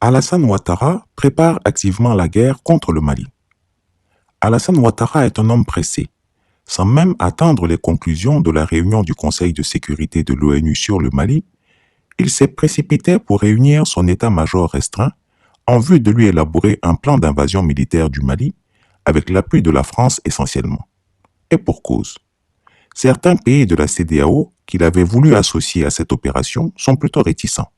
Alassane Ouattara prépare activement la guerre contre le Mali. Alassane Ouattara est un homme pressé. Sans même attendre les conclusions de la réunion du Conseil de sécurité de l'ONU sur le Mali, il s'est précipité pour réunir son état-major restreint en vue de lui élaborer un plan d'invasion militaire du Mali avec l'appui de la France essentiellement. Et pour cause. Certains pays de la CEDEAO qu'il avait voulu associer à cette opération sont plutôt réticents.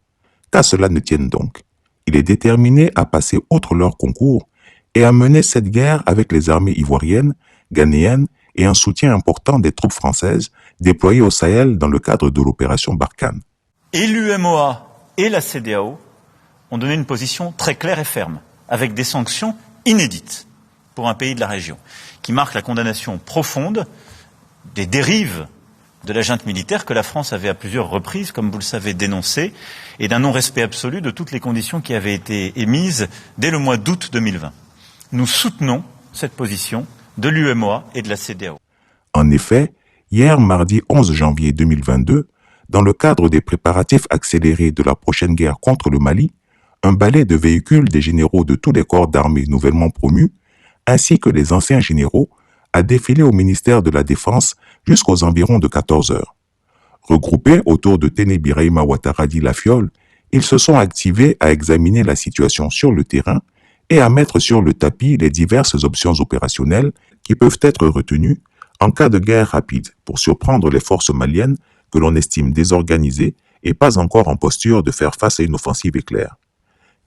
Qu'à cela ne tienne donc, il est déterminé à passer outre leur concours et à mener cette guerre avec les armées ivoiriennes, ghanéennes et un soutien important des troupes françaises déployées au Sahel dans le cadre de l'opération Barkhane. Et l'UEMOA et la CEDEAO ont donné une position très claire et ferme, avec des sanctions inédites pour un pays de la région, qui marquent la condamnation profonde des dérives de la junte militaire que la France avait à plusieurs reprises, comme vous le savez, dénoncées, et d'un non-respect absolu de toutes les conditions qui avaient été émises dès le mois d'août 2020. Nous soutenons cette position de l'UEMOA et de la CEDEAO. En effet, hier, mardi 11 janvier 2022, dans le cadre des préparatifs accélérés de la prochaine guerre contre le Mali, un balai de véhicules des généraux de tous les corps d'armée nouvellement promus, ainsi que les anciens généraux, a défilé au ministère de la Défense jusqu'aux environs de 14 heures. Regroupés autour de Téné Birahima Ouattara dit Lafiole, ils se sont activés à examiner la situation sur le terrain et à mettre sur le tapis les diverses options opérationnelles qui peuvent être retenues en cas de guerre rapide pour surprendre les forces maliennes que l'on estime désorganisées et pas encore en posture de faire face à une offensive éclair.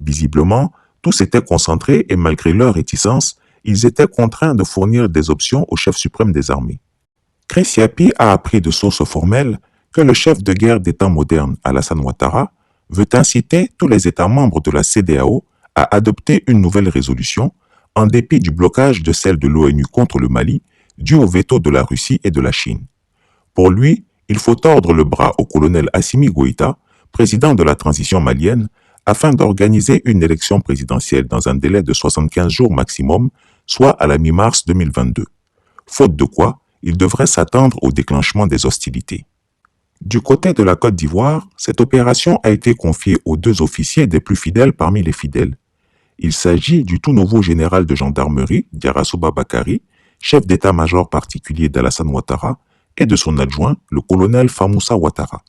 Visiblement, tous s'étaient concentrés et malgré leur réticence, ils étaient contraints de fournir des options au chef suprême des armées. Chris Yapi a appris de sources formelles que le chef de guerre d'État moderne, Alassane Ouattara, veut inciter tous les États membres de la CEDEAO à adopter une nouvelle résolution, en dépit du blocage de celle de l'ONU contre le Mali, dû au veto de la Russie et de la Chine. Pour lui, il faut tordre le bras au colonel Assimi Goïta, président de la transition malienne, afin d'organiser une élection présidentielle dans un délai de 75 jours maximum, soit à la mi-mars 2022. Faute de quoi, il devrait s'attendre au déclenchement des hostilités. Du côté de la Côte d'Ivoire, cette opération a été confiée aux deux officiers des plus fidèles parmi les fidèles. Il s'agit du tout nouveau général de gendarmerie, Diarasouba Bakari, chef d'état-major particulier d'Alassane Ouattara, et de son adjoint, le colonel Famoussa Ouattara.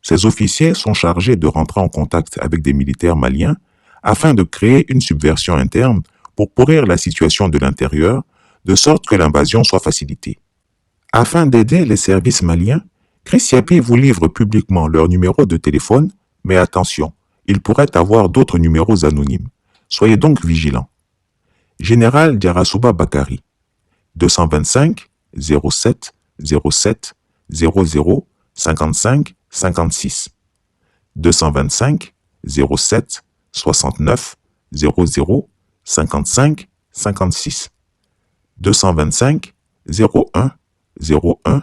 Ces officiers sont chargés de rentrer en contact avec des militaires maliens afin de créer une subversion interne pour pourrir la situation de l'intérieur, de sorte que l'invasion soit facilitée. Afin d'aider les services maliens, Chris Yapi vous livre publiquement leur numéro de téléphone, mais attention, il pourrait avoir d'autres numéros anonymes. Soyez donc vigilants. Général Diarasouba Bakari, 225 07 07 00 55 56, 225 07 69 00 55 56, 225 01 01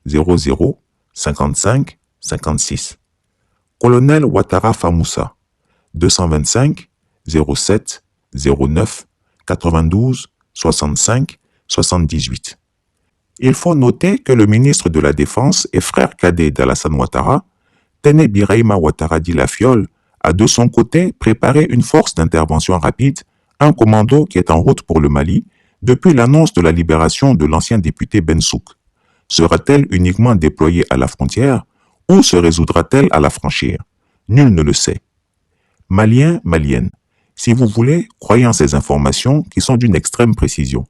00 55 56. Colonel Ouattara Famoussa, 225 07 09 92 65 78. Il faut noter que le ministre de la Défense et frère cadet d'Alassane Ouattara, Téné Birahima Ouattara dit Lafiole, a de son côté préparé une force d'intervention rapide, un commando qui est en route pour le Mali, depuis l'annonce de la libération de l'ancien député Bensouk. Sera-t-elle uniquement déployée à la frontière ou se résoudra-t-elle à la franchir? Nul ne le sait. Maliens, Maliennes, si vous voulez, croyez en ces informations qui sont d'une extrême précision.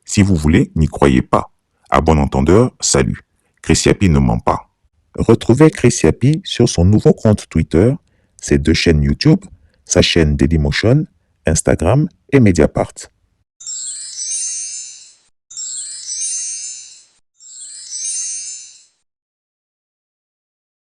Si vous voulez, n'y croyez pas. À bon entendeur, salut. Chris Yapi ne ment pas. Retrouvez Chris Yapi sur son nouveau compte Twitter, ses deux chaînes YouTube, sa chaîne Dailymotion, Instagram et Mediapart.